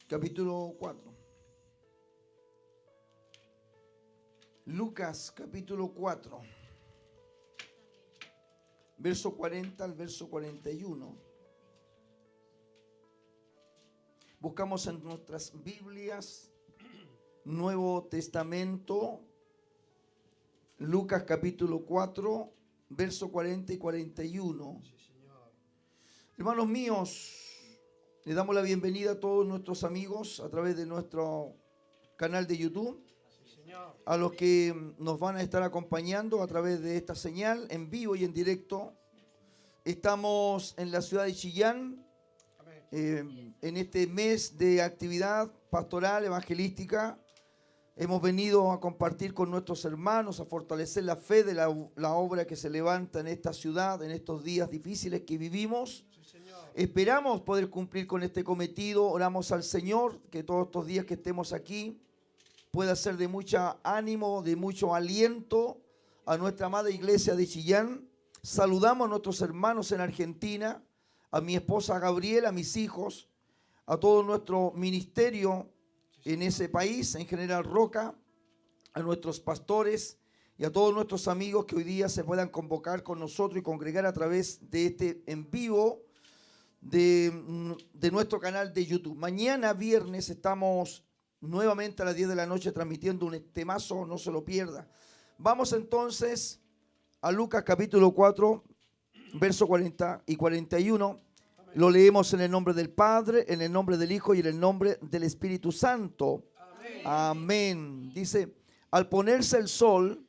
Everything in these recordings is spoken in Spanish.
capítulo 4. Lucas, capítulo 4, verso 40 al verso 41. Buscamos en nuestras Biblias, Nuevo Testamento, Lucas capítulo 4, verso 40 y 41. Hermanos míos, le damos la bienvenida a todos nuestros amigos a través de nuestro canal de YouTube, a los que nos van a estar acompañando a través de esta señal en vivo y en directo. Estamos en la ciudad de Chillán, en este mes de actividad pastoral, evangelística. Hemos venido a compartir con nuestros hermanos, a fortalecer la fe de la obra que se levanta en esta ciudad, en estos días difíciles que vivimos. Esperamos poder cumplir con este cometido. Oramos al Señor que todos estos días que estemos aquí pueda ser de mucho ánimo, de mucho aliento a nuestra amada iglesia de Chillán. Saludamos a nuestros hermanos en Argentina, a mi esposa Gabriela, a mis hijos, a todo nuestro ministerio en ese país, en General Roca, a nuestros pastores y a todos nuestros amigos que hoy día se puedan convocar con nosotros y congregar a través de este en vivo de nuestro canal de YouTube. Mañana viernes estamos nuevamente a las 10 de la noche transmitiendo un temazo, no se lo pierda. Vamos entonces a Lucas capítulo 4, verso 40 y 41. Lo leemos en el nombre del Padre, en el nombre del Hijo y en el nombre del Espíritu Santo. Amén. Amén. Dice, al ponerse el sol,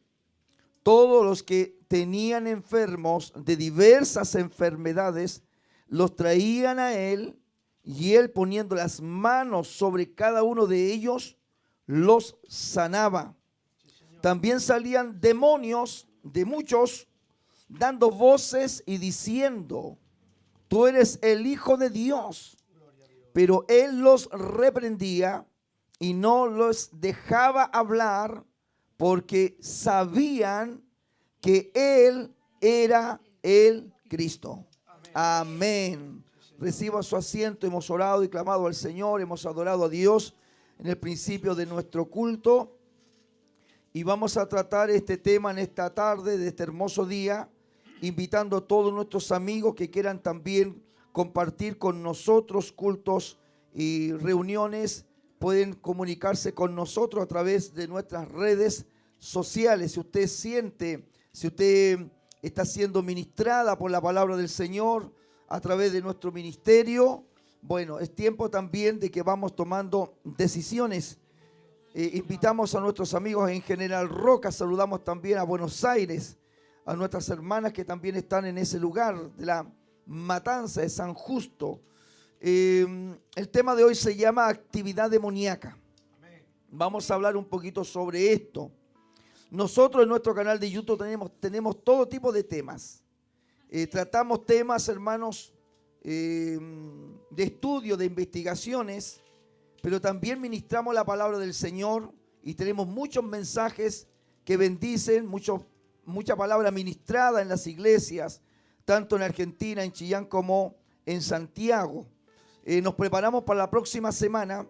todos los que tenían enfermos de diversas enfermedades, los traían a él, y él poniendo las manos sobre cada uno de ellos, los sanaba. También salían demonios de muchos, dando voces y diciendo, tú eres el Hijo de Dios. Pero él los reprendía y no los dejaba hablar, porque sabían que él era el Cristo. Amén. Reciba su asiento. Hemos orado y clamado al Señor, hemos adorado a Dios en el principio de nuestro culto. Y vamos a tratar este tema en esta tarde de este hermoso día, invitando a todos nuestros amigos que quieran también compartir con nosotros cultos y reuniones. Pueden comunicarse con nosotros a través de nuestras redes sociales. Si usted siente, si usted está siendo ministrada por la palabra del Señor a través de nuestro ministerio, bueno, es tiempo también de que vamos tomando decisiones. Invitamos a nuestros amigos en General Roca, saludamos también a Buenos Aires, a nuestras hermanas que también están en ese lugar de la Matanza de San Justo. El tema de hoy se llama actividad demoníaca. Vamos a hablar un poquito sobre esto. Nosotros en nuestro canal de YouTube tenemos todo tipo de temas. Tratamos temas, hermanos, de estudio, de investigaciones, pero también ministramos la palabra del Señor y tenemos muchos mensajes que bendicen, mucha palabra ministrada en las iglesias, tanto en Argentina, en Chillán como en Santiago. Nos preparamos para la próxima semana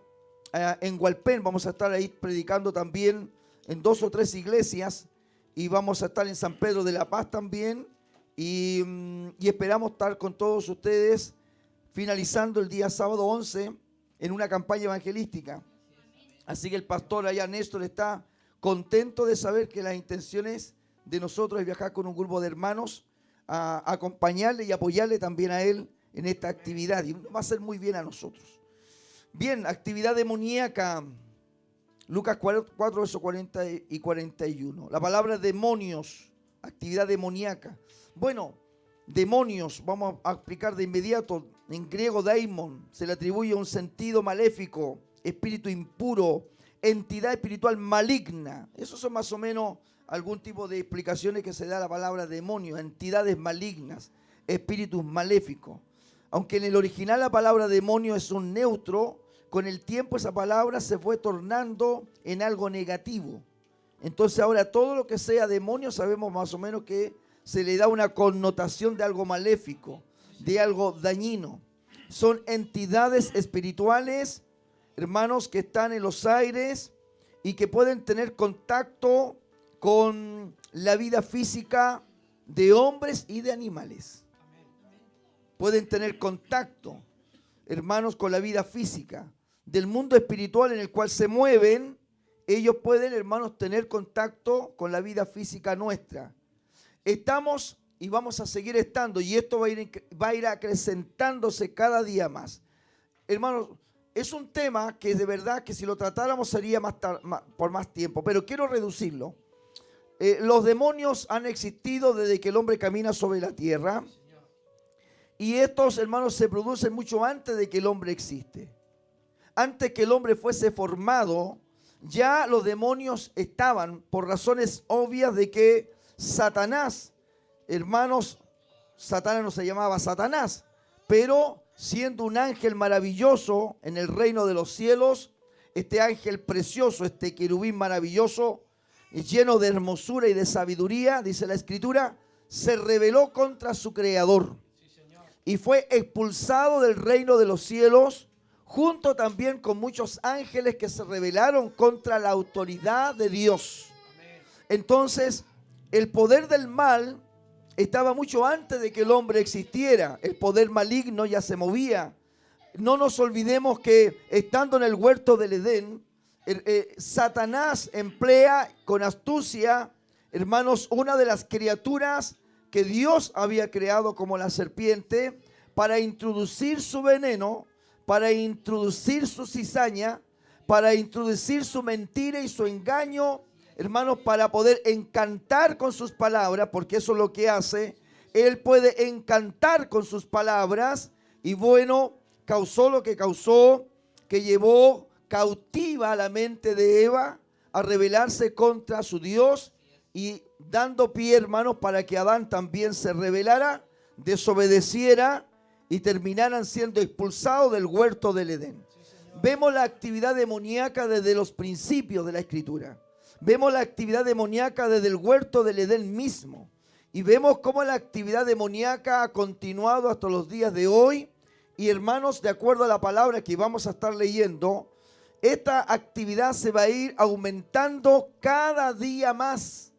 en Hualpén. Vamos a estar ahí predicando también en 2 o 3 iglesias, y vamos a estar en San Pedro de la Paz también, y esperamos estar con todos ustedes finalizando el día sábado 11 en una campaña evangelística. Así que el pastor allá, Néstor, está contento de saber que las intenciones de nosotros es viajar con un grupo de hermanos a acompañarle y apoyarle también a él en esta actividad, y va a ser muy bien a nosotros. Bien, actividad demoníaca. Lucas 4, versos 40 y 41. La palabra demonios, actividad demoníaca. Bueno, demonios, vamos a explicar de inmediato. En griego, daimon, se le atribuye un sentido maléfico, espíritu impuro, entidad espiritual maligna. Esos son más o menos algún tipo de explicaciones que se da a la palabra demonio, entidades malignas, espíritus maléficos. Aunque en el original la palabra demonio es un neutro, con el tiempo esa palabra se fue tornando en algo negativo. Entonces ahora todo lo que sea demonio sabemos más o menos que se le da una connotación de algo maléfico, de algo dañino. Son entidades espirituales hermanos, que están en los aires y que pueden tener contacto con la vida física de hombres y de animales. Pueden tener contacto, hermanos, con la vida física del mundo espiritual en el cual se mueven. Ellos pueden, hermanos, tener contacto con la vida física nuestra. Estamos y vamos a seguir estando, y esto va a ir acrecentándose cada día más. Hermanos, es un tema que de verdad que si lo tratáramos sería por más tiempo, pero quiero reducirlo. Los demonios han existido desde que el hombre camina sobre la tierra, y estos, hermanos, se producen mucho antes de que el hombre existe. Antes que el hombre fuese formado, ya los demonios estaban, por razones obvias de que Satanás, hermanos, Satanás no se llamaba Satanás, pero siendo un ángel maravilloso en el reino de los cielos, este ángel precioso, este querubín maravilloso, lleno de hermosura y de sabiduría, dice la Escritura, se rebeló contra su creador y fue expulsado del reino de los cielos, junto también con muchos ángeles que se rebelaron contra la autoridad de Dios. Entonces, el poder del mal estaba mucho antes de que el hombre existiera. El poder maligno ya se movía. No nos olvidemos que estando en el huerto del Edén, Satanás emplea con astucia, hermanos, una de las criaturas que Dios había creado como la serpiente, para introducir su veneno, para introducir su cizaña, para introducir su mentira y su engaño, hermanos, para poder encantar con sus palabras, porque eso es lo que hace. Él puede encantar con sus palabras, y bueno, causó lo que causó, que llevó cautiva la mente de Eva a rebelarse contra su Dios, y dando pie, hermanos, para que Adán también se rebelara, desobedeciera y terminaran siendo expulsados del huerto del Edén. Vemos la actividad demoníaca desde los principios de la Escritura. Vemos la actividad demoníaca desde el huerto del Edén mismo. Y vemos cómo la actividad demoníaca ha continuado hasta los días de hoy. Y hermanos, de acuerdo a la palabra que vamos a estar leyendo, esta actividad se va a ir aumentando cada día más,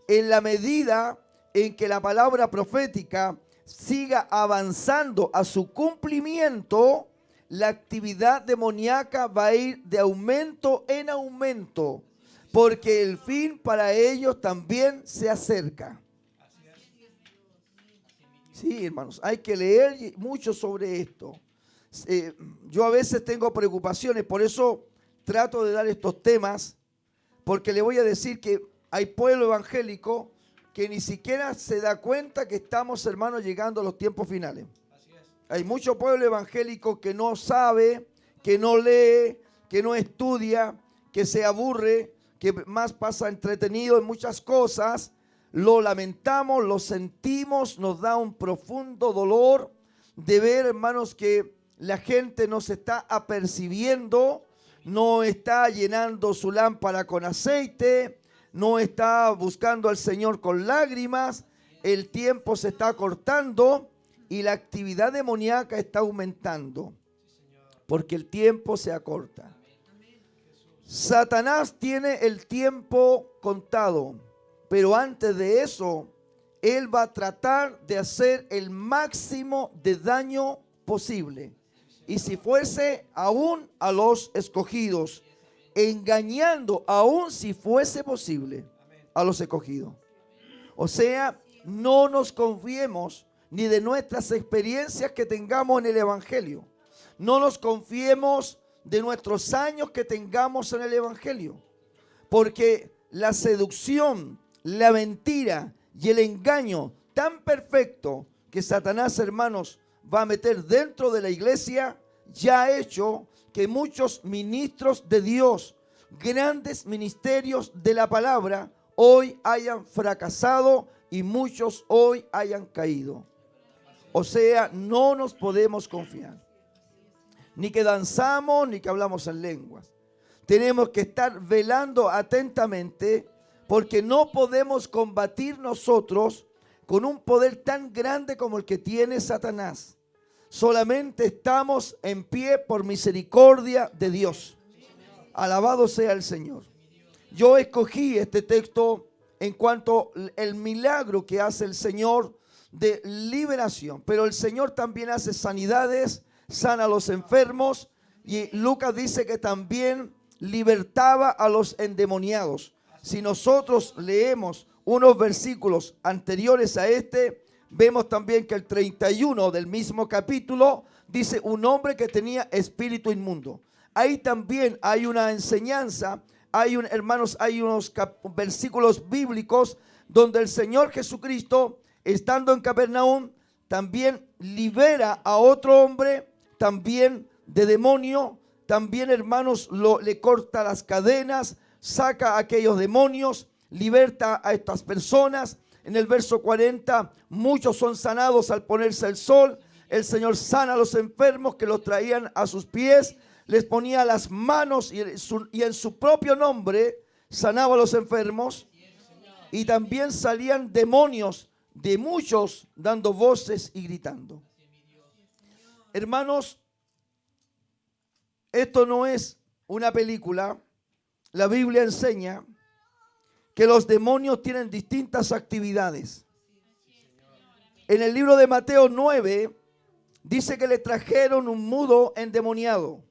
en la medida en que la palabra profética siga avanzando a su cumplimiento. La actividad demoníaca va a ir de aumento en aumento, porque el fin para ellos también se acerca. Sí, hermanos, hay que leer mucho sobre esto. Yo a veces tengo preocupaciones, por eso trato de dar estos temas, porque le voy a decir que hay pueblo evangélico que ni siquiera se da cuenta que estamos, hermanos, llegando a los tiempos finales. Hay mucho pueblo evangélico que no sabe, que no lee, que no estudia, que se aburre, que más pasa entretenido en muchas cosas. Lo lamentamos, lo sentimos, nos da un profundo dolor de ver, hermanos, que la gente no se está apercibiendo, no está llenando su lámpara con aceite, no está buscando al Señor con lágrimas. El tiempo se está cortando y la actividad demoníaca está aumentando, porque el tiempo se acorta. Satanás tiene el tiempo contado, pero antes de eso, él va a tratar de hacer el máximo de daño posible. Y si fuese aún a los escogidos, engañando aún si fuese posible a los escogidos. O sea, no nos confiemos ni de nuestras experiencias que tengamos en el Evangelio. No nos confiemos de nuestros años que tengamos en el Evangelio. Porque la seducción, la mentira y el engaño tan perfecto que Satanás, hermanos, va a meter dentro de la iglesia, ya ha hecho que muchos ministros de Dios, grandes ministerios de la palabra, hoy hayan fracasado y muchos hoy hayan caído. O sea, no nos podemos confiar. Ni que danzamos, ni que hablamos en lenguas. Tenemos que estar velando atentamente, porque no podemos combatir nosotros con un poder tan grande como el que tiene Satanás. Solamente estamos en pie por misericordia de Dios. Alabado sea el Señor. Yo escogí este texto en cuanto al milagro que hace el Señor de liberación. Pero el Señor también hace sanidades, sana a los enfermos. Y Lucas dice que también libertaba a los endemoniados. Si nosotros leemos unos versículos anteriores a este, vemos también que el 31 del mismo capítulo dice un hombre que tenía espíritu inmundo. Ahí también hay una enseñanza, hermanos, hay unos versículos bíblicos donde el Señor Jesucristo, estando en Capernaum, también libera a otro hombre, también de demonio, también, hermanos, le corta las cadenas, saca a aquellos demonios, liberta a estas personas. En el verso 40, muchos son sanados al ponerse el sol. El Señor sana a los enfermos que los traían a sus pies, les ponía las manos y en su propio nombre sanaba a los enfermos. Y también salían demonios de muchos dando voces y gritando. Hermanos, esto no es una película. La Biblia enseña que los demonios tienen distintas actividades. En el libro de Mateo 9 dice que le trajeron un mudo endemoniado.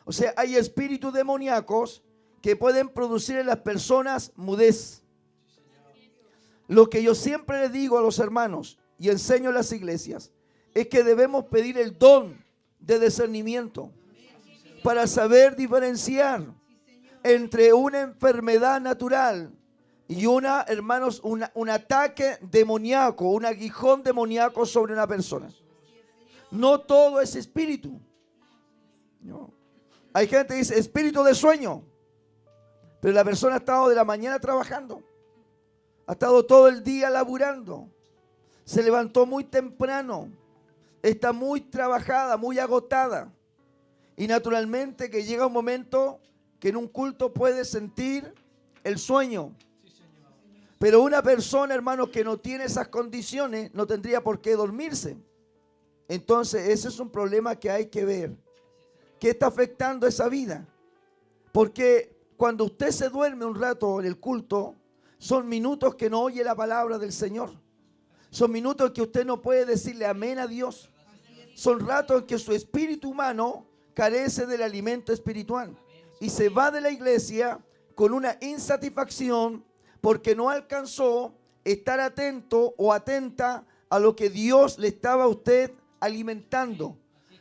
O sea, hay espíritus demoníacos que pueden producir en las personas mudez. Lo que yo siempre les digo a los hermanos y enseño en las iglesias es que debemos pedir el don de discernimiento para saber diferenciar entre una enfermedad natural y hermanos, un ataque demoníaco, un aguijón demoníaco sobre una persona. No todo es espíritu. No. Hay gente que dice espíritu de sueño, pero la persona ha estado de la mañana trabajando, ha estado todo el día laburando, se levantó muy temprano, está muy trabajada, muy agotada. Y naturalmente que llega un momento que en un culto puede sentir el sueño. Pero una persona, hermano, que no tiene esas condiciones, no tendría por qué dormirse. Entonces, ese es un problema que hay que ver. ¿Qué está afectando esa vida? Porque cuando usted se duerme un rato en el culto, son minutos que no oye la palabra del Señor. Son minutos que usted no puede decirle amén a Dios. Son ratos en que su espíritu humano carece del alimento espiritual. Y se va de la iglesia con una insatisfacción porque no alcanzó estar atento o atenta a lo que Dios le estaba a usted alimentando.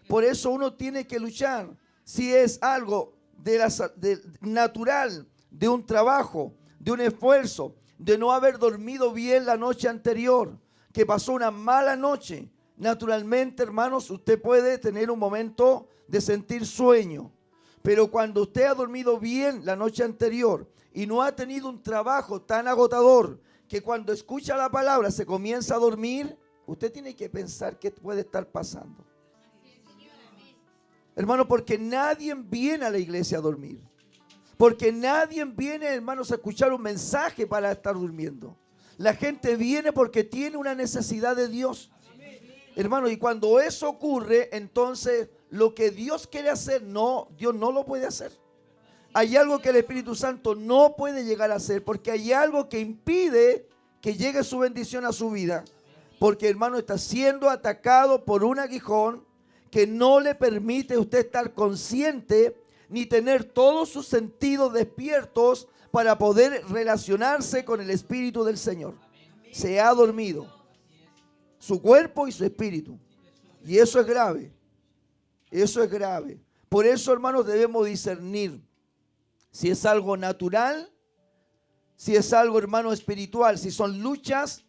Por eso uno tiene que luchar. Si es algo natural, de un trabajo, de un esfuerzo, de no haber dormido bien la noche anterior, que pasó una mala noche, naturalmente, hermanos, usted puede tener un momento de sentir sueño. Pero cuando usted ha dormido bien la noche anterior y no ha tenido un trabajo tan agotador que cuando escucha la palabra se comienza a dormir, usted tiene que pensar qué puede estar pasando. Hermano, porque nadie viene a la iglesia a dormir. Porque nadie viene, hermanos, a escuchar un mensaje para estar durmiendo. La gente viene porque tiene una necesidad de Dios. Hermano, y cuando eso ocurre, entonces lo que Dios quiere hacer, Dios no lo puede hacer. Hay algo que el Espíritu Santo no puede llegar a hacer, porque hay algo que impide que llegue su bendición a su vida. Porque, hermano, está siendo atacado por un aguijón que no le permite a usted estar consciente ni tener todos sus sentidos despiertos para poder relacionarse con el Espíritu del Señor. Se ha dormido su cuerpo y su espíritu. Y eso es grave. Eso es grave. Por eso, hermanos, debemos discernir si es algo natural, si es algo, hermano, espiritual, si son luchas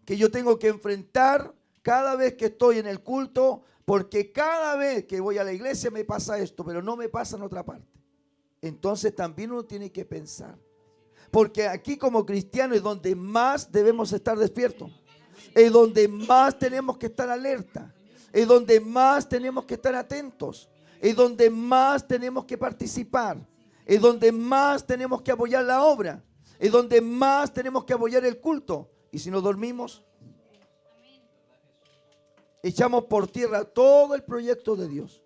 que yo tengo que enfrentar cada vez que estoy en el culto, porque cada vez que voy a la iglesia me pasa esto, pero no me pasa en otra parte. Entonces también uno tiene que pensar. Porque aquí como cristianos es donde más debemos estar despiertos. Es donde más tenemos que estar alerta. Es donde más tenemos que estar atentos. Es donde más tenemos que participar. Es donde más tenemos que apoyar la obra. Es donde más tenemos que apoyar el culto. Y si nos dormimos, echamos por tierra todo el proyecto de Dios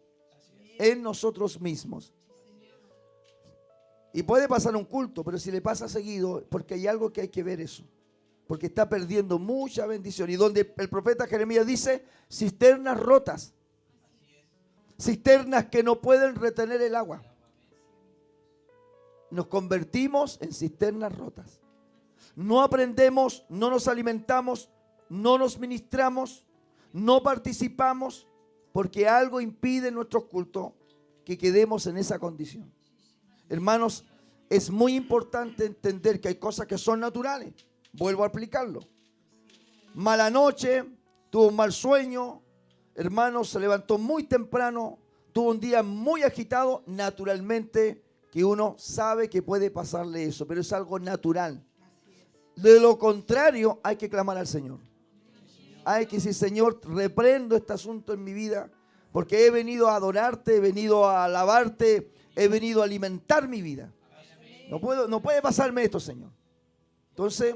en nosotros mismos. Y puede pasar un culto, pero si le pasa seguido, porque hay algo que hay que ver eso. Porque está perdiendo mucha bendición. Y donde el profeta Jeremías dice, cisternas rotas. Cisternas que no pueden retener el agua. Nos convertimos en cisternas rotas. No aprendemos, no nos alimentamos, no nos ministramos, no participamos, porque algo impide en nuestros cultos que quedemos en esa condición. Hermanos, es muy importante entender que hay cosas que son naturales. Vuelvo a explicarlo. Mala noche, tuvo un mal sueño, hermanos, se levantó muy temprano, tuvo un día muy agitado, naturalmente que uno sabe que puede pasarle eso, pero es algo natural. De lo contrario, hay que clamar al Señor. Hay que decir, Señor, reprendo este asunto en mi vida, porque he venido a adorarte, he venido a alabarte, he venido a alimentar mi vida. No puede pasarme esto, Señor. Entonces,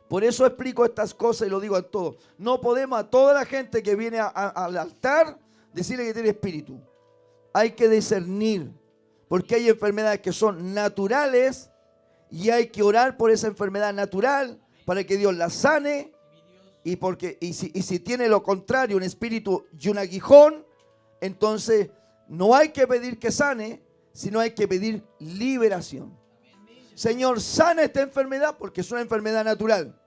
por eso explico estas cosas y lo digo a todos. No podemos a toda la gente que viene al altar decirle que tiene espíritu. Hay que discernir, porque hay enfermedades que son naturales y hay que orar por esa enfermedad natural para que Dios la sane. Y si tiene lo contrario, un espíritu y un aguijón, entonces no hay que pedir que sane, sino hay que pedir liberación. Señor, sana esta enfermedad porque es una enfermedad natural.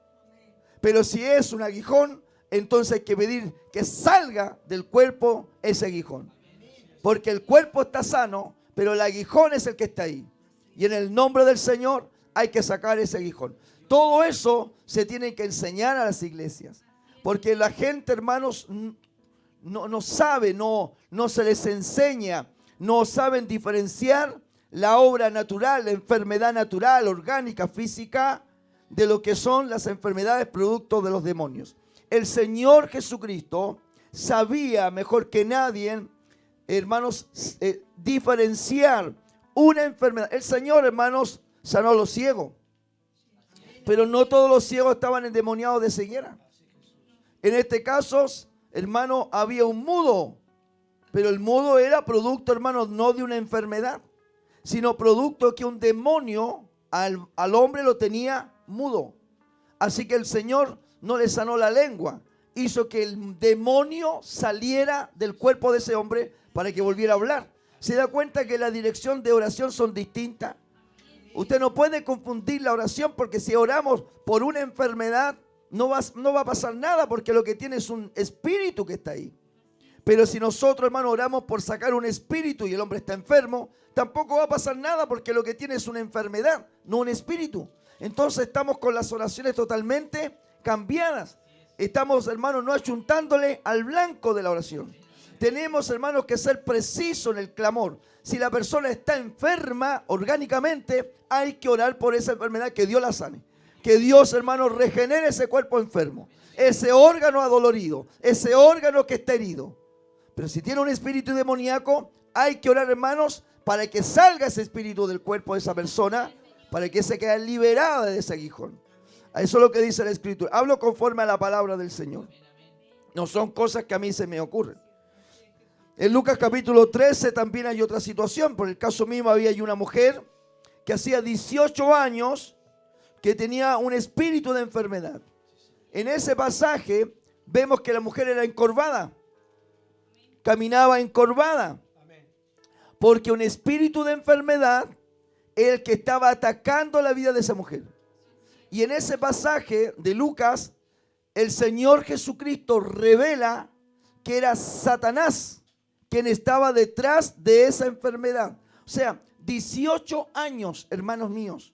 Pero si es un aguijón, entonces hay que pedir que salga del cuerpo ese aguijón. Porque el cuerpo está sano, pero el aguijón es el que está ahí. Y en el nombre del Señor hay que sacar ese aguijón. Todo eso se tiene que enseñar a las iglesias. Porque la gente, hermanos, no sabe, no se les enseña, no saben diferenciar la obra natural, la enfermedad natural, orgánica, física, de lo que son las enfermedades producto de los demonios. El Señor Jesucristo sabía mejor que nadie, hermanos, diferenciar una enfermedad. El Señor, hermanos, sanó a los ciegos, pero no todos los ciegos estaban endemoniados de ceguera. En este caso, hermano, había un mudo, pero el mudo era producto, hermano, no de una enfermedad, sino producto que un demonio al hombre lo tenía mudo. Así que el Señor no le sanó la lengua, hizo que el demonio saliera del cuerpo de ese hombre para que volviera a hablar. ¿Se da cuenta que la dirección de oración son distintas? Usted no puede confundir la oración, porque si oramos por una enfermedad no va a pasar nada, porque lo que tiene es un espíritu que está ahí. Pero si nosotros, hermano, oramos por sacar un espíritu y el hombre está enfermo, tampoco va a pasar nada, porque lo que tiene es una enfermedad, no un espíritu. Entonces estamos con las oraciones totalmente cambiadas. Estamos, hermanos, no achuntándole al blanco de la oración. Tenemos, hermanos, que ser precisos en el clamor. Si la persona está enferma orgánicamente, hay que orar por esa enfermedad, que Dios la sane. Que Dios, hermanos, regenere ese cuerpo enfermo, ese órgano adolorido, ese órgano que está herido. Pero si tiene un espíritu demoníaco, hay que orar, hermanos, para que salga ese espíritu del cuerpo de esa persona, para que se quede liberada de ese aguijón. Eso es lo que dice la Escritura. Hablo conforme a la palabra del Señor. No son cosas que a mí se me ocurren. En Lucas capítulo 13 también hay otra situación. Por el caso mismo había una mujer que hacía 18 años que tenía un espíritu de enfermedad. En ese pasaje vemos que la mujer era encorvada. Caminaba encorvada. Porque un espíritu de enfermedad es el que estaba atacando la vida de esa mujer. Y en ese pasaje de Lucas, el Señor Jesucristo revela que era Satanás quien estaba detrás de esa enfermedad. O sea, 18 años, hermanos míos,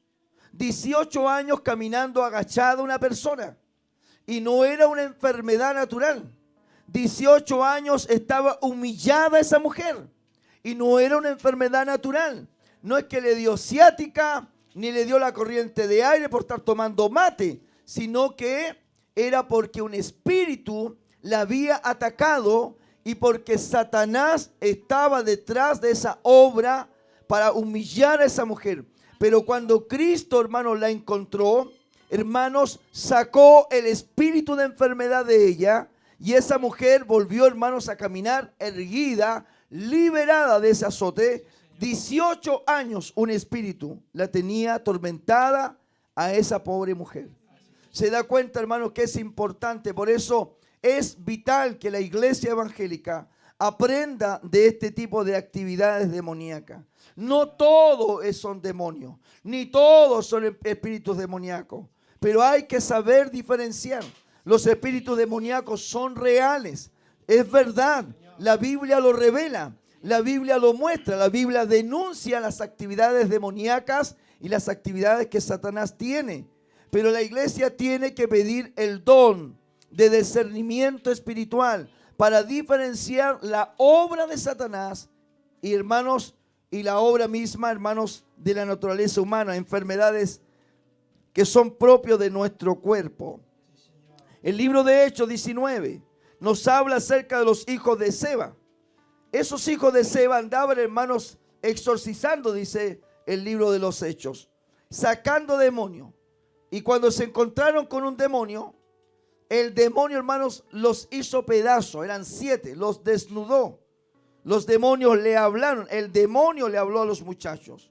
18 años caminando agachada una persona. Y no era una enfermedad natural. 18 años estaba humillada esa mujer. Y no era una enfermedad natural. No es que le dio ciática, ni le dio la corriente de aire por estar tomando mate, sino que era porque un espíritu la había atacado y porque Satanás estaba detrás de esa obra para humillar a esa mujer. Pero cuando Cristo, hermanos, la encontró, hermanos, sacó el espíritu de enfermedad de ella Y esa mujer volvió, hermanos, a caminar erguida, liberada de ese azote. 18 años un espíritu la tenía atormentada a esa pobre mujer. Se da cuenta, hermanos, que es importante. Por eso es vital que la iglesia evangélica aprenda de este tipo de actividades demoníacas. No todos son demonios, ni todos son espíritus demoníacos, pero hay que saber diferenciar. Los espíritus demoníacos son reales, es verdad, la Biblia lo revela, la Biblia lo muestra, la Biblia denuncia las actividades demoníacas y las actividades que Satanás tiene. Pero la iglesia tiene que pedir el don de discernimiento espiritual para diferenciar la obra de Satanás y, hermanos, y la obra misma, hermanos, de la naturaleza humana, enfermedades que son propios de nuestro cuerpo. El libro de Hechos 19 nos habla acerca de los hijos de Seba. Esos hijos de Seba andaban, hermanos, exorcizando, dice el libro de los Hechos, sacando demonios. Y cuando se encontraron con un demonio, el demonio, hermanos, los hizo pedazos. Eran 7, los desnudó. Los demonios le hablaron. El demonio le habló a los muchachos.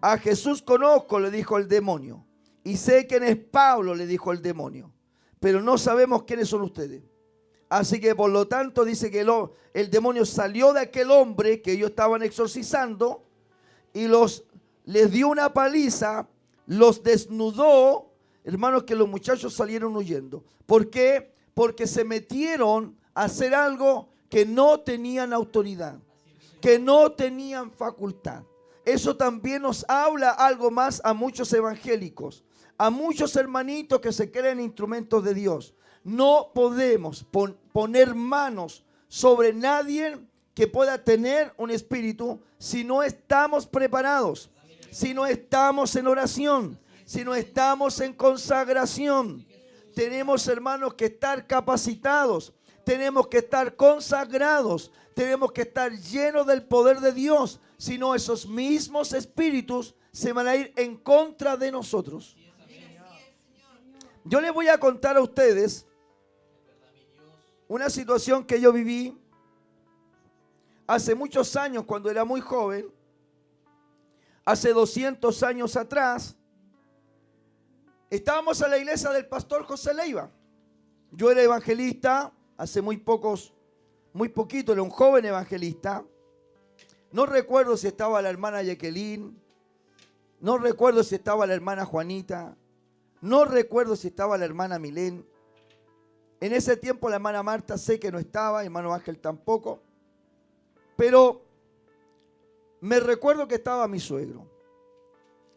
A Jesús conozco, le dijo el demonio. Y sé quién es Pablo, le dijo el demonio. Pero no sabemos quiénes son ustedes. Así que por lo tanto dice que el demonio salió de aquel hombre que ellos estaban exorcizando y les dio una paliza, los desnudó, hermanos, que los muchachos salieron huyendo. ¿Por qué? Porque se metieron a hacer algo que no tenían autoridad, que no tenían facultad. Eso también nos habla algo más a muchos evangélicos, a muchos hermanitos que se creen instrumentos de Dios. No podemos poner manos sobre nadie que pueda tener un espíritu si no estamos preparados, si no estamos en oración, si no estamos en consagración. Tenemos, hermanos, que estar capacitados, tenemos que estar consagrados, tenemos que estar llenos del poder de Dios, si no esos mismos espíritus se van a ir en contra de nosotros. Yo les voy a contar a ustedes una situación que yo viví hace muchos años, cuando era muy joven, hace 200 años atrás. Estábamos en la iglesia del pastor José Leiva. Yo era evangelista hace muy poquito, era un joven evangelista. No recuerdo si estaba la hermana Jacqueline, no recuerdo si estaba la hermana Juanita, no recuerdo si estaba la hermana Milén. En ese tiempo la hermana Marta sé que no estaba, hermano Ángel tampoco. Pero me recuerdo que estaba mi suegro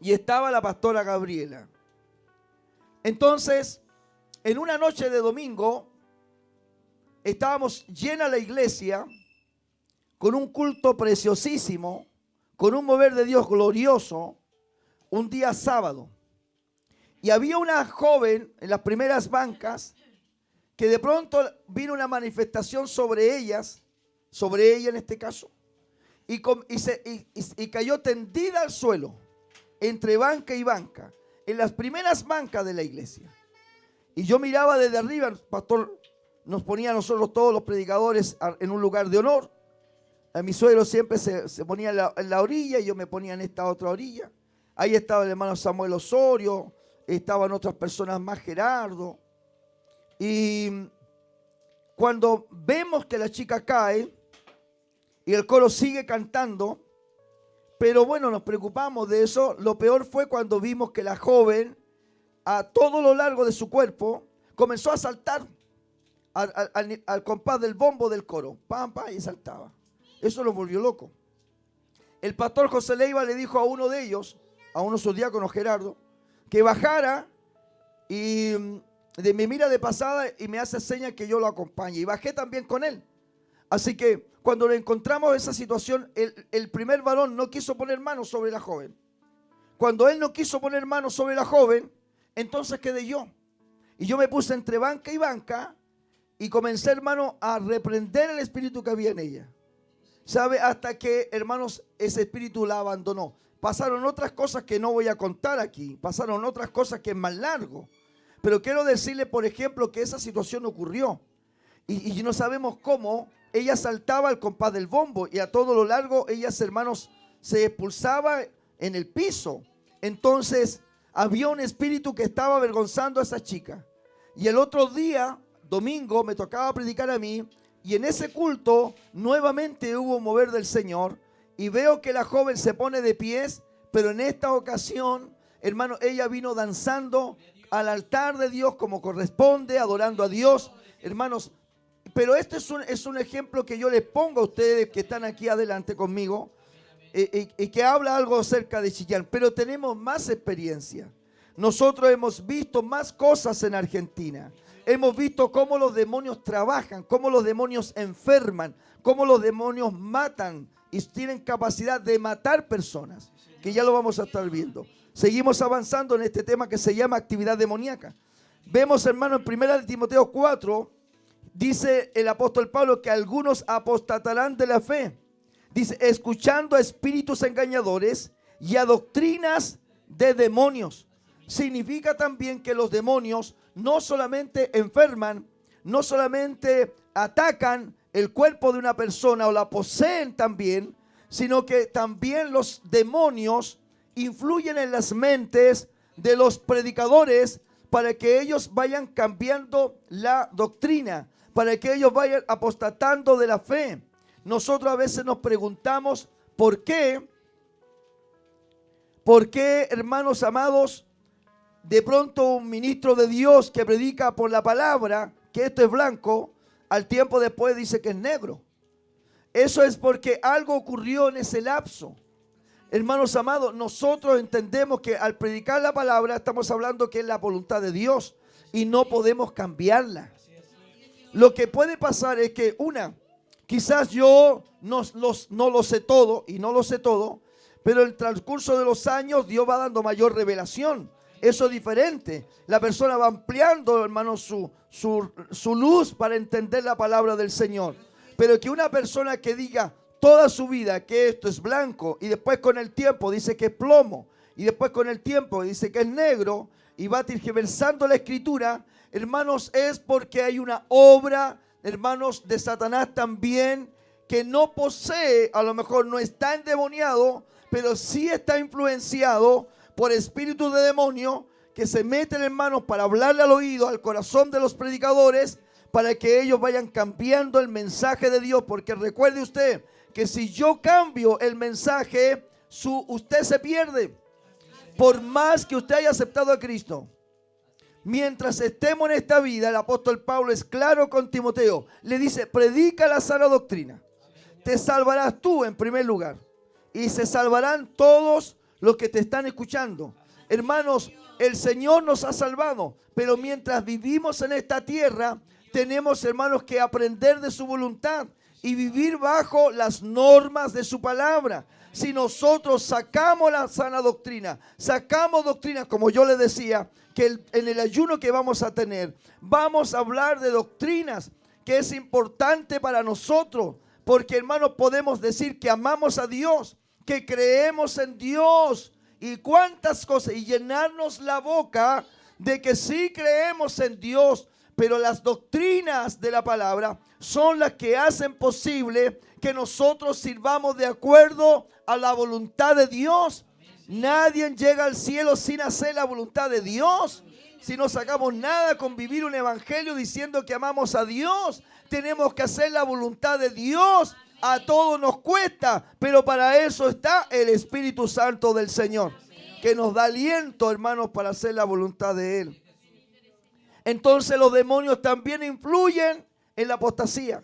y estaba la pastora Gabriela. Entonces, en una noche de domingo, estábamos llena la iglesia con un culto preciosísimo, con un mover de Dios glorioso, un día sábado. Y había una joven en las primeras bancas que de pronto vino una manifestación sobre ella en este caso, y cayó tendida al suelo, entre banca y banca, en las primeras bancas de la iglesia. Y yo miraba desde arriba, el pastor nos ponía a nosotros todos los predicadores en un lugar de honor. A mi suegro siempre se ponía en la orilla y yo me ponía en esta otra orilla. Ahí estaba el hermano Samuel Osorio, estaban otras personas más, Gerardo. Y cuando vemos que la chica cae y el coro sigue cantando, pero bueno, nos preocupamos de eso. Lo peor fue cuando vimos que la joven, a todo lo largo de su cuerpo, comenzó a saltar al compás del bombo del coro. Pam, pam, y saltaba. Eso lo volvió loco. El pastor José Leiva le dijo a uno de ellos, a uno de sus diáconos, Gerardo, que bajara y me mira de pasada y me hace señas que yo lo acompañe. Y bajé también con él. Así que cuando le encontramos esa situación, el primer varón no quiso poner manos sobre la joven. Cuando él no quiso poner manos sobre la joven, entonces quedé yo. Y yo me puse entre banca y banca y comencé, hermano, a reprender el espíritu que había en ella. ¿Sabe? Hasta que, hermanos, ese espíritu la abandonó. Pasaron otras cosas que no voy a contar aquí. Pasaron otras cosas que es más largo. Pero quiero decirle, por ejemplo, que esa situación ocurrió. y no sabemos cómo, ella saltaba al compás del bombo y a todo lo largo, ellas, hermanos, se expulsaba en el piso. Entonces había un espíritu que estaba avergonzando a esa chica. Y el otro día, domingo, me tocaba predicar a mí, y en ese culto nuevamente hubo mover del Señor, y veo que la joven se pone de pies, pero en esta ocasión, hermano, ella vino danzando al altar de Dios como corresponde, adorando a Dios, hermanos. Pero este es un ejemplo que yo les pongo a ustedes que están aquí adelante conmigo, y que habla algo acerca de Chillán, pero tenemos más experiencia. Nosotros hemos visto más cosas en Argentina. Hemos visto cómo los demonios trabajan, cómo los demonios enferman, cómo los demonios matan y tienen capacidad de matar personas, que ya lo vamos a estar viendo. Seguimos avanzando en este tema que se llama actividad demoníaca. Vemos, hermano, en 1 Timoteo 4, dice el apóstol Pablo que algunos apostatarán de la fe. Dice, escuchando a espíritus engañadores y a doctrinas de demonios. Significa también que los demonios no solamente enferman, no solamente atacan el cuerpo de una persona o la poseen también, sino que también los demonios influyen en las mentes de los predicadores para que ellos vayan cambiando la doctrina, para que ellos vayan apostatando de la fe. Nosotros a veces nos preguntamos ¿por qué, hermanos amados, de pronto un ministro de Dios que predica por la palabra que esto es blanco, al tiempo después dice que es negro? Eso es porque algo ocurrió en ese lapso. Hermanos amados, nosotros entendemos que al predicar la palabra estamos hablando que es la voluntad de Dios y no podemos cambiarla. Lo que puede pasar es que quizás yo no lo sé todo y no lo sé todo, pero en el transcurso de los años Dios va dando mayor revelación. Eso es diferente. La persona va ampliando, hermano, su luz para entender la palabra del Señor. Pero que una persona que diga toda su vida que esto es blanco y después con el tiempo dice que es plomo y después con el tiempo dice que es negro y va tergiversando la escritura, hermanos, es porque hay una obra, hermanos, de Satanás también, que no posee, a lo mejor no está endemoniado, pero sí está influenciado por espíritus de demonio que se meten, hermanos, para hablarle al oído, al corazón de los predicadores, para que ellos vayan cambiando el mensaje de Dios. Porque recuerde usted que si yo cambio el mensaje, usted se pierde. Por más que usted haya aceptado a Cristo, mientras estemos en esta vida, el apóstol Pablo es claro con Timoteo. Le dice, predica la sana doctrina. Te salvarás tú en primer lugar. Y se salvarán todos los que te están escuchando. Hermanos, el Señor nos ha salvado, pero mientras vivimos en esta tierra, tenemos, hermanos, que aprender de su voluntad y vivir bajo las normas de su palabra. Si nosotros sacamos la sana doctrina, sacamos doctrinas, como yo les decía, que en el ayuno que vamos a tener, vamos a hablar de doctrinas que es importante para nosotros, porque, hermanos, podemos decir que amamos a Dios, que creemos en Dios y cuántas cosas, y llenarnos la boca de que sí creemos en Dios, pero las doctrinas de la palabra son las que hacen posible que nosotros sirvamos de acuerdo a la voluntad de Dios. Nadie llega al cielo sin hacer la voluntad de Dios. Si no sacamos nada con vivir un evangelio diciendo que amamos a Dios, tenemos que hacer la voluntad de Dios. A todos nos cuesta, pero para eso está el Espíritu Santo del Señor, que nos da aliento, hermanos, para hacer la voluntad de Él. Entonces los demonios también influyen en la apostasía.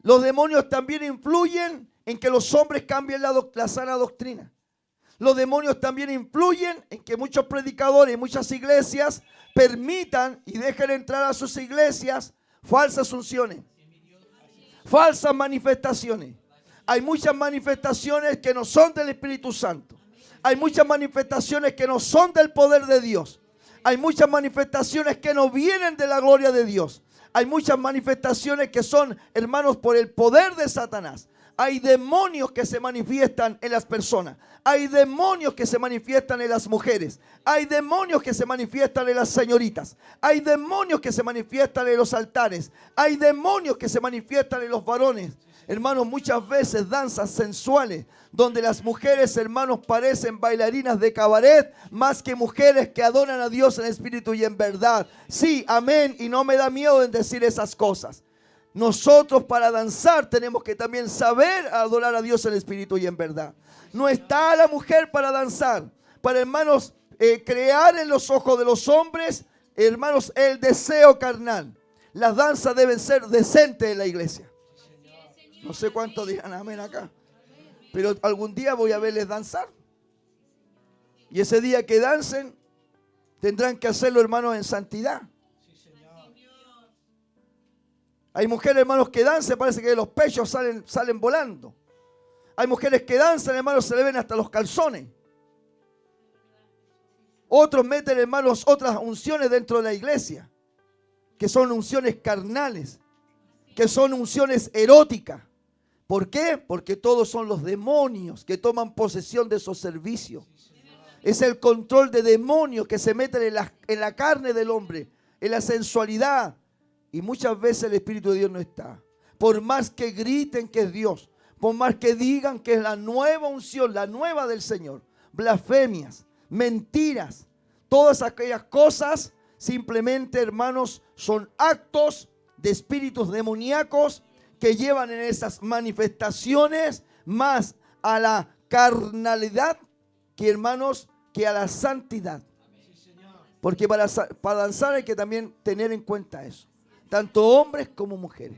Los demonios también influyen en que los hombres cambien la sana doctrina. Los demonios también influyen en que muchos predicadores y muchas iglesias permitan y dejen entrar a sus iglesias falsas unciones, falsas manifestaciones. Hay muchas manifestaciones que no son del Espíritu Santo. Hay muchas manifestaciones que no son del poder de Dios. Hay muchas manifestaciones que no vienen de la gloria de Dios. Hay muchas manifestaciones que son, hermanos, por el poder de Satanás. Hay demonios que se manifiestan en las personas. Hay demonios que se manifiestan en las mujeres. Hay demonios que se manifiestan en las señoritas. Hay demonios que se manifiestan en los altares. Hay demonios que se manifiestan en los varones. Hermanos, muchas veces danzas sensuales donde las mujeres, hermanos, parecen bailarinas de cabaret más que mujeres que adoran a Dios en espíritu y en verdad. Sí, amén, y no me da miedo en decir esas cosas. Nosotros para danzar tenemos que también saber adorar a Dios en espíritu y en verdad. No está la mujer para danzar, para, hermanos, crear en los ojos de los hombres, hermanos, el deseo carnal. Las danzas deben ser decentes en la iglesia. No sé cuántos dirán amén acá, pero algún día voy a verles danzar. Y ese día que dancen, tendrán que hacerlo, hermanos, en santidad. Hay mujeres, hermanos, que danzan, parece que los pechos salen volando. Hay mujeres que danzan, hermanos, se le ven hasta los calzones. Otros meten, hermanos, otras unciones dentro de la iglesia, que son unciones carnales, que son unciones eróticas. ¿Por qué? Porque todos son los demonios que toman posesión de esos servicios. Es el control de demonios que se meten en la carne del hombre, en la sensualidad. Y muchas veces el Espíritu de Dios no está. Por más que griten que es Dios, por más que digan que es la nueva unción, la nueva del Señor, blasfemias, mentiras, todas aquellas cosas simplemente, hermanos, son actos de espíritus demoníacos que llevan en esas manifestaciones más a la carnalidad que, hermanos, que a la santidad. Porque para danzar hay que también tener en cuenta eso. Tanto hombres como mujeres.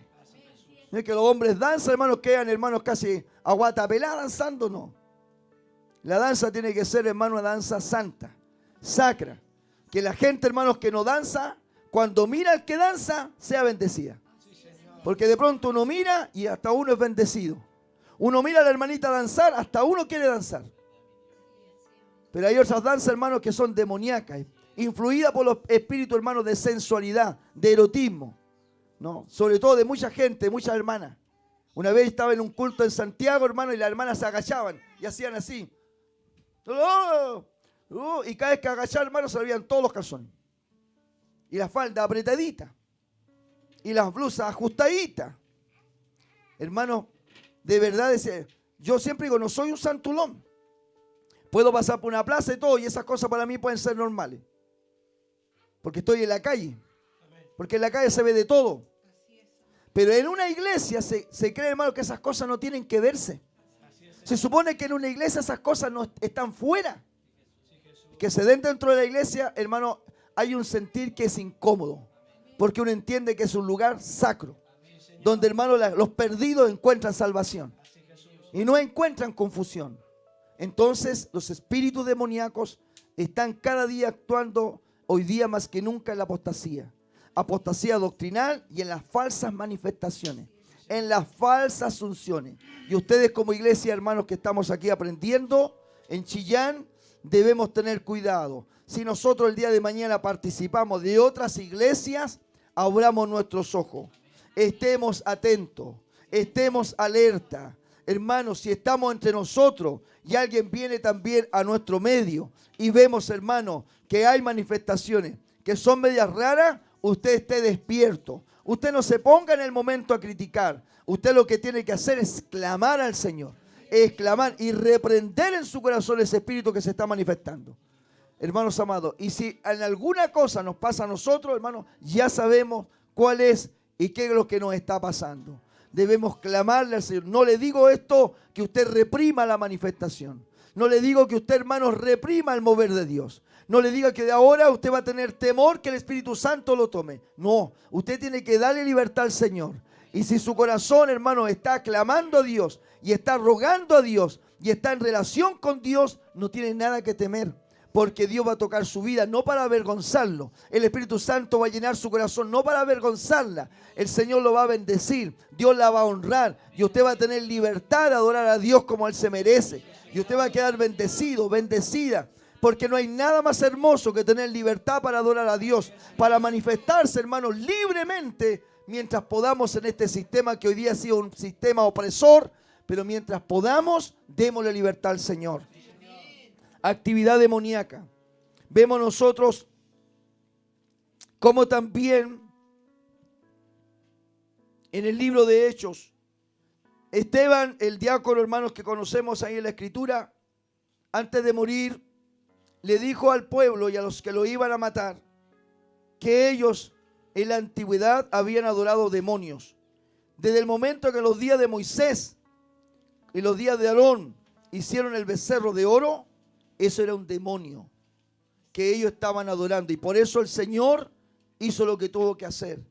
No es que los hombres danzan, hermanos, quedan, hermanos, casi aguatapelá danzando, no. La danza tiene que ser, hermano, una danza santa, sacra. Que la gente, hermanos, que no danza, cuando mira al que danza, sea bendecida. Porque de pronto uno mira y hasta uno es bendecido. Uno mira a la hermanita danzar, hasta uno quiere danzar. Pero hay otras danzas, hermanos, que son demoníacas, influidas por los espíritus, hermanos, de sensualidad, de erotismo. ¿No? Sobre todo de mucha gente, muchas hermanas. Una vez estaba en un culto en Santiago, hermano, y las hermanas se agachaban y hacían así. Y cada vez que agachaban, hermano, se le veían todos los calzones. Y la falda apretadita. Y las blusas ajustaditas. Hermano, de verdad, yo siempre digo, no soy un santulón. Puedo pasar por una plaza y todo, y esas cosas para mí pueden ser normales. Porque estoy en la calle. Porque en la calle se ve de todo. Pero en una iglesia se cree, hermano, que esas cosas no tienen que verse. Se supone que en una iglesia esas cosas no están fuera. Que se den dentro de la iglesia, hermano, hay un sentir que es incómodo. Porque uno entiende que es un lugar sacro. Donde, hermano, los perdidos encuentran salvación. Y no encuentran confusión. Entonces, los espíritus demoníacos están cada día actuando, hoy día más que nunca, en la apostasía. Apostasía doctrinal y en las falsas manifestaciones, en las falsas unciones. Y ustedes como iglesia, hermanos, que estamos aquí aprendiendo en Chillán, debemos tener cuidado. Si nosotros el día de mañana participamos de otras iglesias, abramos nuestros ojos, estemos atentos, estemos alerta. Hermanos, si estamos entre nosotros y alguien viene también a nuestro medio y vemos, hermanos, que hay manifestaciones que son medias raras, usted esté despierto. Usted no se ponga en el momento a criticar. Usted lo que tiene que hacer es clamar al Señor. Es clamar y reprender en su corazón ese espíritu que se está manifestando. Hermanos amados, y si en alguna cosa nos pasa a nosotros, hermanos, ya sabemos cuál es y qué es lo que nos está pasando. Debemos clamarle al Señor. No le digo esto que usted reprima la manifestación. No le digo que usted, hermanos, reprima el mover de Dios. No le diga que de ahora usted va a tener temor que el Espíritu Santo lo tome. No, usted tiene que darle libertad al Señor. Y si su corazón, hermano, está clamando a Dios y está rogando a Dios y está en relación con Dios, no tiene nada que temer. Porque Dios va a tocar su vida, no para avergonzarlo. El Espíritu Santo va a llenar su corazón, no para avergonzarla. El Señor lo va a bendecir, Dios la va a honrar. Y usted va a tener libertad de adorar a Dios como Él se merece. Y usted va a quedar bendecido, bendecida. Porque no hay nada más hermoso que tener libertad para adorar a Dios. Para manifestarse, hermanos, libremente. Mientras podamos en este sistema que hoy día ha sido un sistema opresor. pero mientras podamos, démosle libertad al Señor. Actividad demoníaca. Vemos nosotros como también en el libro de Hechos, Esteban, el diácono, hermanos, que conocemos ahí en la Escritura, antes de morir, le dijo al pueblo y a los que lo iban a matar que ellos en la antigüedad habían adorado demonios. Desde el momento que los días de Moisés y los días de Aarón hicieron el becerro de oro, eso era un demonio que ellos estaban adorando. Y por eso el Señor hizo lo que tuvo que hacer.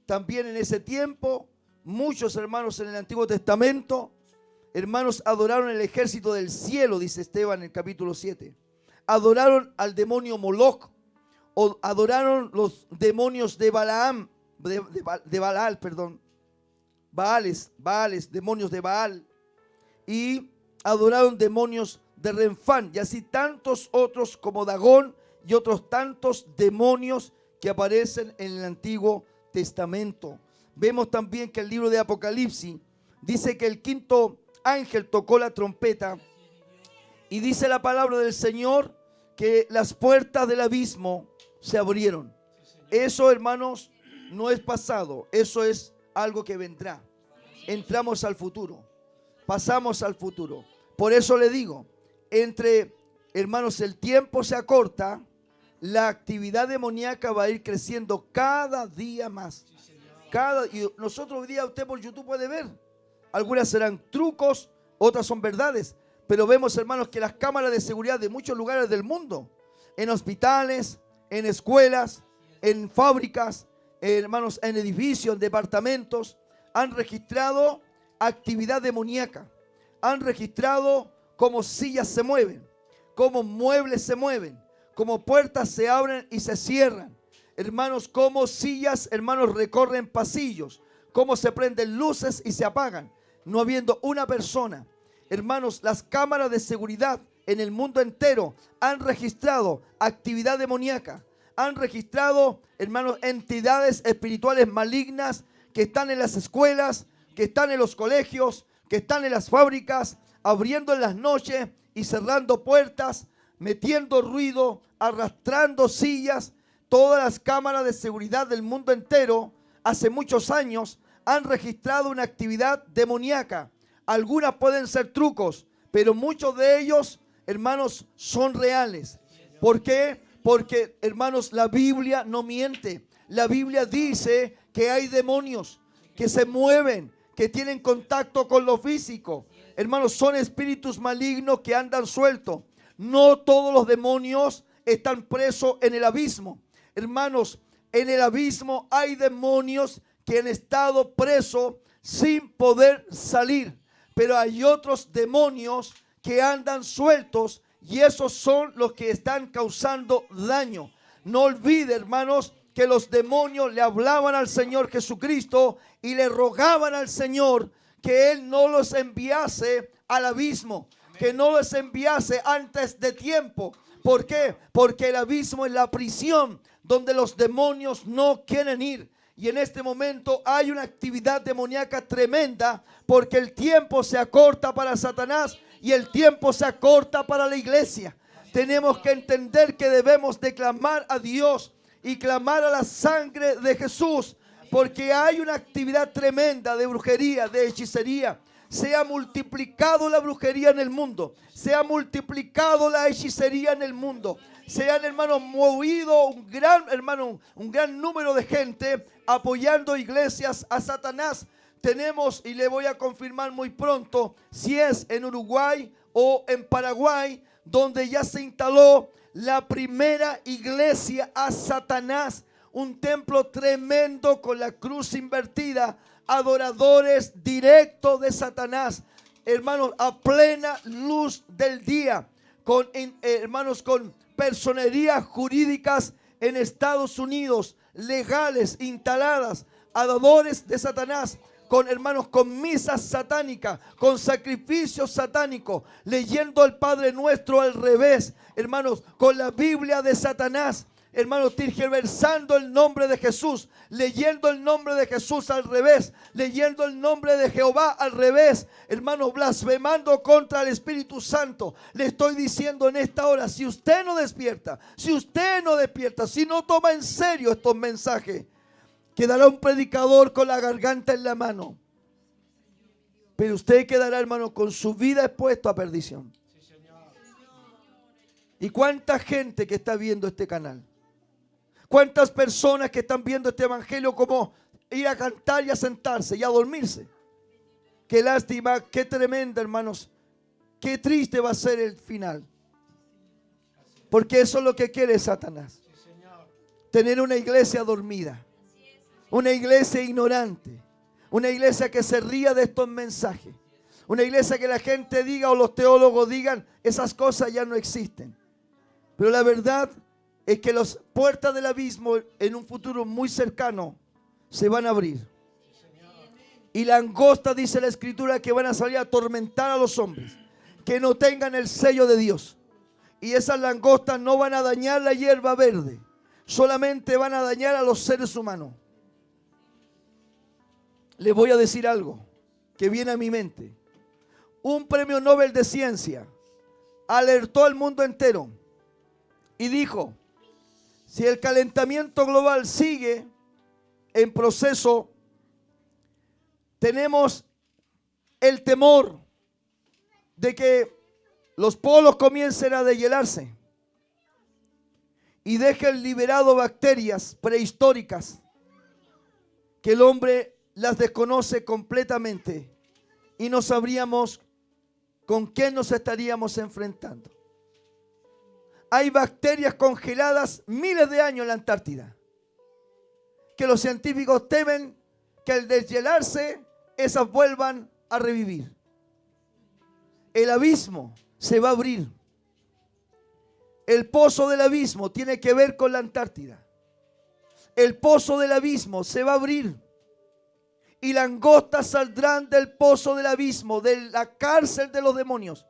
También en ese tiempo, muchos hermanos en el Antiguo Testamento, hermanos, adoraron el ejército del cielo, dice Esteban en el capítulo 7. Adoraron al demonio Moloch, o adoraron los demonios de Balaam, de Baal, perdón. Baales, demonios de Baal. Y adoraron demonios de Renfán, y así tantos otros como Dagón y otros tantos demonios que aparecen en el Antiguo Testamento. Vemos también que el libro de Apocalipsis dice que el quinto ángel tocó la trompeta y dice la palabra del Señor que las puertas del abismo se abrieron. Eso, hermanos, no es pasado, eso es algo que vendrá. Entramos al futuro, pasamos al futuro. Por eso le digo, hermanos, el tiempo se acorta, la actividad demoníaca va a ir creciendo cada día más. Y nosotros hoy día, usted por YouTube puede ver, algunas serán trucos, otras son verdades, pero vemos, hermanos, que las cámaras de seguridad de muchos lugares del mundo, en hospitales, en escuelas, en fábricas, hermanos, en edificios, en departamentos, han registrado actividad demoníaca, han registrado cómo sillas se mueven, cómo muebles se mueven, cómo puertas se abren y se cierran. Hermanos, cómo sillas, hermanos, recorren pasillos, cómo se prenden luces y se apagan, no habiendo una persona. Hermanos, las cámaras de seguridad en el mundo entero han registrado actividad demoníaca, han registrado, hermanos, entidades espirituales malignas que están en las escuelas, que están en los colegios, que están en las fábricas, abriendo en las noches y cerrando puertas, metiendo ruido, arrastrando sillas. Todas las cámaras de seguridad del mundo entero, hace muchos años, han registrado una actividad demoníaca. Algunas pueden ser trucos, pero muchos de ellos, hermanos, son reales. ¿Por qué? Porque, hermanos, la Biblia no miente. La Biblia dice que hay demonios que se mueven, que tienen contacto con lo físico. Hermanos, son espíritus malignos que andan sueltos. No todos los demonios están presos en el abismo. Hermanos, en el abismo hay demonios que han estado presos sin poder salir. Pero hay otros demonios que andan sueltos y esos son los que están causando daño. No olvide, hermanos, que los demonios le hablaban al Señor Jesucristo y le rogaban al Señor que Él no los enviase al abismo, que no los enviase antes de tiempo. ¿Por qué? Porque el abismo es la prisión donde los demonios no quieren ir. Y en este momento hay una actividad demoníaca tremenda porque el tiempo se acorta para Satanás y el tiempo se acorta para la iglesia. Tenemos que entender que debemos de clamar a Dios y clamar a la sangre de Jesús porque hay una actividad tremenda de brujería, de hechicería. Se ha multiplicado la brujería en el mundo. Se ha multiplicado la hechicería en el mundo. Se han, hermanos, movido un gran número de gente apoyando iglesias a Satanás. Tenemos, y le voy a confirmar muy pronto, si es en Uruguay o en Paraguay, donde ya se instaló la primera iglesia a Satanás. Un templo tremendo con la cruz invertida. Adoradores directos de Satanás, hermanos, a plena luz del día, hermanos, con personerías jurídicas en Estados Unidos, legales, instaladas, adoradores de Satanás, con misas satánicas, con sacrificios satánicos, leyendo al Padre Nuestro al revés, hermanos, con la Biblia de Satanás. hermanos, tergiversando el nombre de Jesús, leyendo el nombre de Jesús al revés, leyendo el nombre de Jehová al revés, hermanos, blasfemando contra el Espíritu Santo. Le estoy diciendo en esta hora, si usted no despierta, si no toma en serio estos mensajes, quedará un predicador con la garganta en la mano. Pero usted quedará, hermano, con su vida expuesto a perdición. ¿Y cuánta gente que está viendo este canal? ¿Cuántas personas que están viendo este evangelio como ir a cantar y a sentarse y a dormirse? Qué lástima, qué tremenda, hermanos. Qué triste va a ser el final. Porque eso es lo que quiere Satanás. Tener una iglesia dormida. Una iglesia ignorante. Una iglesia que se ría de estos mensajes. Una iglesia que la gente diga o los teólogos digan, esas cosas ya no existen. Pero la verdad es que las puertas del abismo en un futuro muy cercano se van a abrir. Y langostas, dice la Escritura, que van a salir a atormentar a los hombres que no tengan el sello de Dios. Y esas langostas no van a dañar la hierba verde, solamente van a dañar a los seres humanos. Les voy a decir algo que viene a mi mente. Un premio Nobel de Ciencia alertó al mundo entero y dijo, si el calentamiento global sigue en proceso, tenemos el temor de que los polos comiencen a deshielarse y dejen liberado bacterias prehistóricas que el hombre las desconoce completamente y no sabríamos con qué nos estaríamos enfrentando. Hay bacterias congeladas miles de años en la Antártida, que los científicos temen que al deshielarse, esas vuelvan a revivir. El abismo se va a abrir. El pozo del abismo tiene que ver con la Antártida. El pozo del abismo se va a abrir. Y langostas saldrán del pozo del abismo, de la cárcel de los demonios,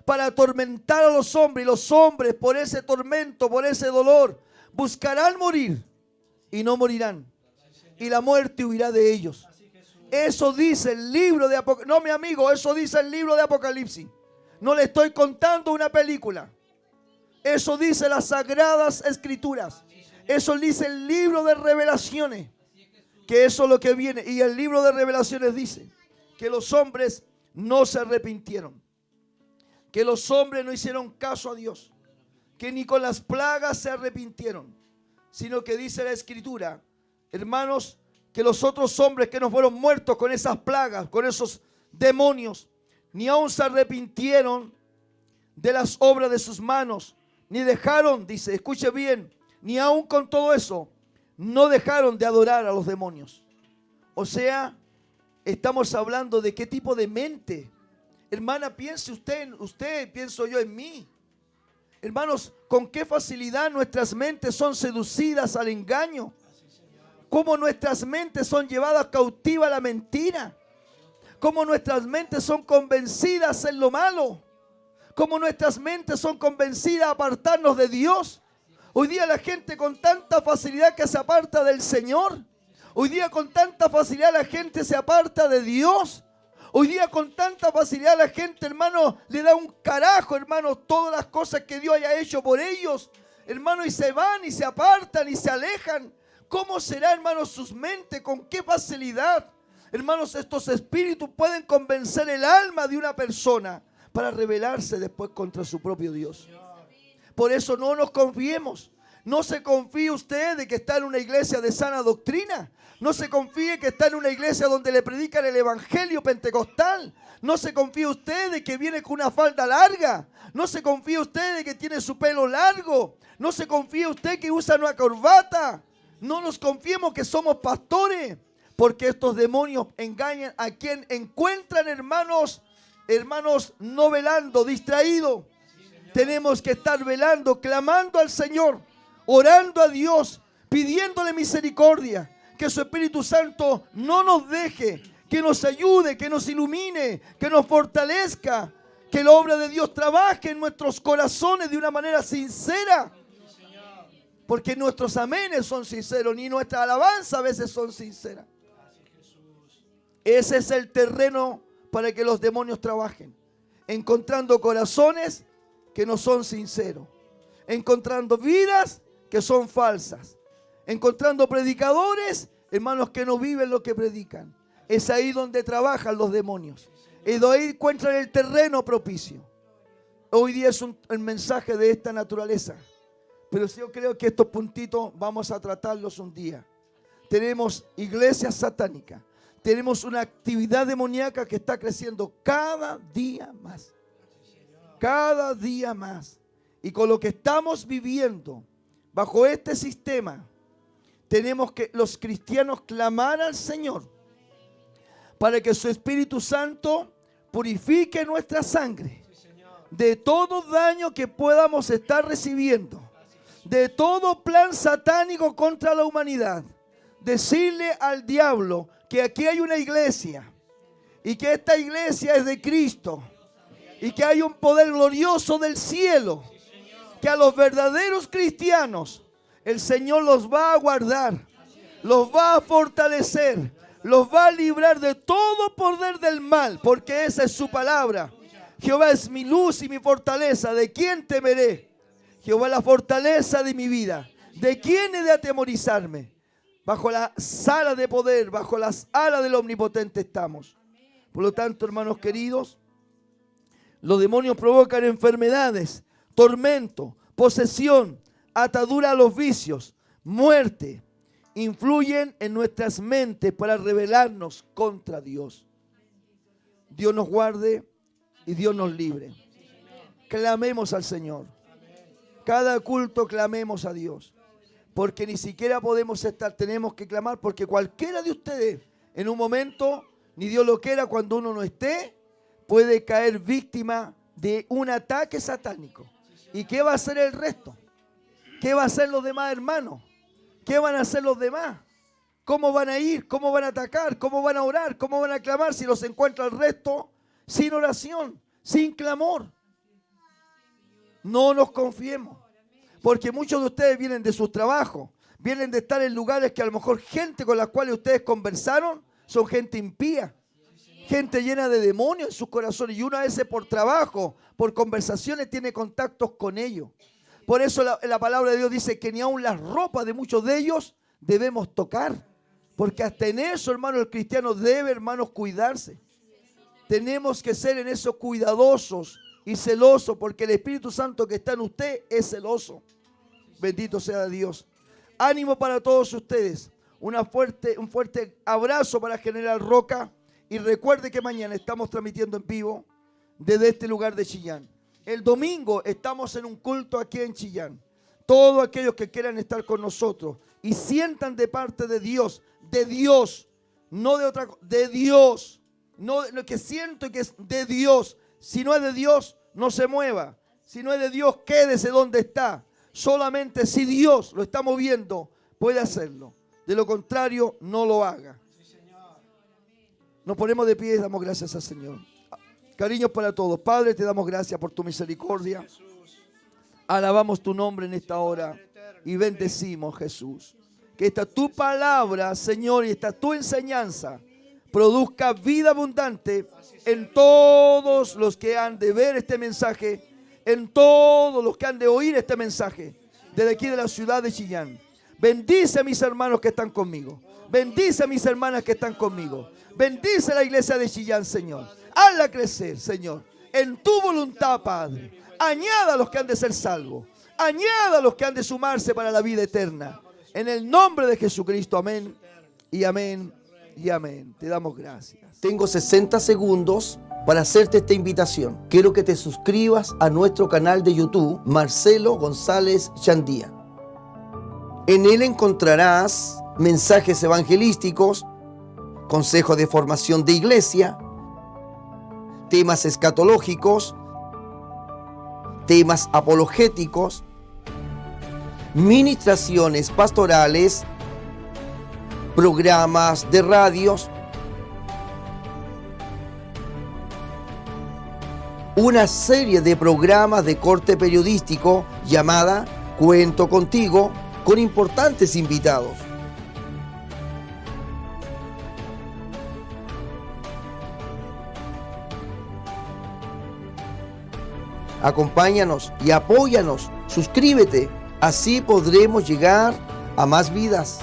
para atormentar a los hombres. Y los hombres, por ese tormento, por ese dolor, buscarán morir y no morirán. Y la muerte huirá de ellos. Eso dice el libro de Apocalipsis. No, mi amigo, eso dice el libro de Apocalipsis. No le estoy contando una película. Eso dice las Sagradas Escrituras. Eso dice el libro de Revelaciones. Que eso es lo que viene. Y el libro de Revelaciones dice que los hombres no se arrepintieron. Que los hombres no hicieron caso a Dios. Que ni con las plagas se arrepintieron. Sino que dice la Escritura, hermanos, que los otros hombres que no fueron muertos con esas plagas, con esos demonios, ni aún se arrepintieron de las obras de sus manos, ni dejaron, dice, escuche bien, ni aún con todo eso, no dejaron de adorar a los demonios. O sea, estamos hablando de qué tipo de mente. Hermana, piense usted, pienso yo en mí. Hermanos, con qué facilidad nuestras mentes son seducidas al engaño. Cómo nuestras mentes son llevadas cautivas a la mentira. Cómo nuestras mentes son convencidas en lo malo. Cómo nuestras mentes son convencidas a apartarnos de Dios. Hoy día la gente con tanta facilidad que se aparta del Señor. Hoy día con tanta facilidad la gente se aparta de Dios. Hoy día con tanta facilidad la gente, hermano, le da un carajo, hermano, todas las cosas que Dios haya hecho por ellos. Hermano, y se van y se apartan y se alejan. ¿Cómo será, hermanos, sus mentes? ¿Con qué facilidad? Hermanos, estos espíritus pueden convencer el alma de una persona para rebelarse después contra su propio Dios. Por eso no nos confiemos. No se confíe usted de que está en una iglesia de sana doctrina. No se confíe que está en una iglesia donde le predican el evangelio pentecostal. No se confíe usted de que viene con una falda larga. No se confíe usted de que tiene su pelo largo. No se confíe usted que usa una corbata. No nos confiemos que somos pastores, porque estos demonios engañan a quien encuentran, hermanos no velando, distraídos. Tenemos que estar velando, clamando al Señor, orando a Dios, pidiéndole misericordia, que su Espíritu Santo no nos deje, que nos ayude, que nos ilumine, que nos fortalezca, que la obra de Dios trabaje en nuestros corazones de una manera sincera. Porque nuestros amenes son sinceros, ni nuestra alabanza a veces son sinceras. Ese es el terreno para que los demonios trabajen. Encontrando corazones que no son sinceros. Encontrando vidas que son falsas. Encontrando predicadores, hermanos, que no viven lo que predican. Es ahí donde trabajan los demonios. Y de ahí encuentran el terreno propicio. Hoy día es el mensaje de esta naturaleza. Pero yo creo que estos puntitos vamos a tratarlos un día. Tenemos iglesias satánicas. Tenemos una actividad demoníaca que está creciendo cada día más. Cada día más. Y con lo que estamos viviendo bajo este sistema, tenemos que los cristianos clamar al Señor para que su Espíritu Santo purifique nuestra sangre de todo daño que podamos estar recibiendo, de todo plan satánico contra la humanidad. Decirle al diablo que aquí hay una iglesia y que esta iglesia es de Cristo y que hay un poder glorioso del cielo, que a los verdaderos cristianos el Señor los va a guardar, los va a fortalecer, los va a librar de todo poder del mal, porque esa es su palabra. Jehová es mi luz y mi fortaleza, ¿de quién temeré? Jehová es la fortaleza de mi vida, ¿de quién he de atemorizarme? Bajo la sala de poder, bajo las alas del Omnipotente estamos. Por lo tanto, hermanos queridos, los demonios provocan enfermedades, tormento, posesión, atadura a los vicios, muerte. Influyen en nuestras mentes para rebelarnos contra Dios. Dios nos guarde y Dios nos libre. Clamemos al Señor. Cada culto clamemos a Dios. Porque ni siquiera podemos estar, tenemos que clamar, porque cualquiera de ustedes en un momento, ni Dios lo quiera, cuando uno no esté, puede caer víctima de un ataque satánico. ¿Y qué va a hacer el resto? ¿Qué va a hacer los demás hermanos? ¿Qué van a hacer los demás? ¿Cómo van a ir? ¿Cómo van a atacar? ¿Cómo van a orar? ¿Cómo van a clamar si los encuentra el resto sin oración, sin clamor? No nos confiemos. Porque muchos de ustedes vienen de sus trabajos, vienen de estar en lugares que a lo mejor gente con la cual ustedes conversaron son gente impía, gente llena de demonios en sus corazones, y uno a veces por trabajo, por conversaciones tiene contactos con ellos. Por eso la palabra de Dios dice que ni aun las ropas de muchos de ellos debemos tocar, porque hasta en eso, hermano, el cristiano debe, hermanos, cuidarse. Tenemos que ser en eso cuidadosos y celosos, porque el Espíritu Santo que está en usted es celoso. Bendito sea Dios. Ánimo para todos ustedes. Un fuerte abrazo para General Roca. Y recuerde que mañana estamos transmitiendo en vivo desde este lugar de Chillán. El domingo estamos en un culto aquí en Chillán. Todos aquellos que quieran estar con nosotros y sientan de parte de Dios, no de otra cosa, de Dios. No lo que siento que es de Dios. Si no es de Dios, no se mueva. Si no es de Dios, quédese donde está. Solamente si Dios lo está moviendo, puede hacerlo. De lo contrario, no lo haga. Nos ponemos de pie y damos gracias al Señor. Cariños para todos. Padre, te damos gracias por tu misericordia. Alabamos tu nombre en esta hora y bendecimos, Jesús. Que esta tu palabra, Señor, y esta tu enseñanza produzca vida abundante en todos los que han de ver este mensaje, en todos los que han de oír este mensaje, desde aquí de la ciudad de Chillán. Bendice a mis hermanos que están conmigo. Bendice a mis hermanas que están conmigo. Bendice a la iglesia de Chillán, Señor. Hazla crecer, Señor, en tu voluntad, Padre. Añada a los que han de ser salvos. Añada a los que han de sumarse para la vida eterna. En el nombre de Jesucristo, amén y amén y amén. Te damos gracias. Tengo 60 segundos para hacerte esta invitación. Quiero que te suscribas a nuestro canal de YouTube, Marcelo González Chandía. En él encontrarás mensajes evangelísticos, consejos de formación de iglesia, temas escatológicos, temas apologéticos, ministraciones pastorales, programas de radios, una serie de programas de corte periodístico llamada Cuento Contigo, con importantes invitados. Acompáñanos y apóyanos. Suscríbete, así podremos llegar a más vidas.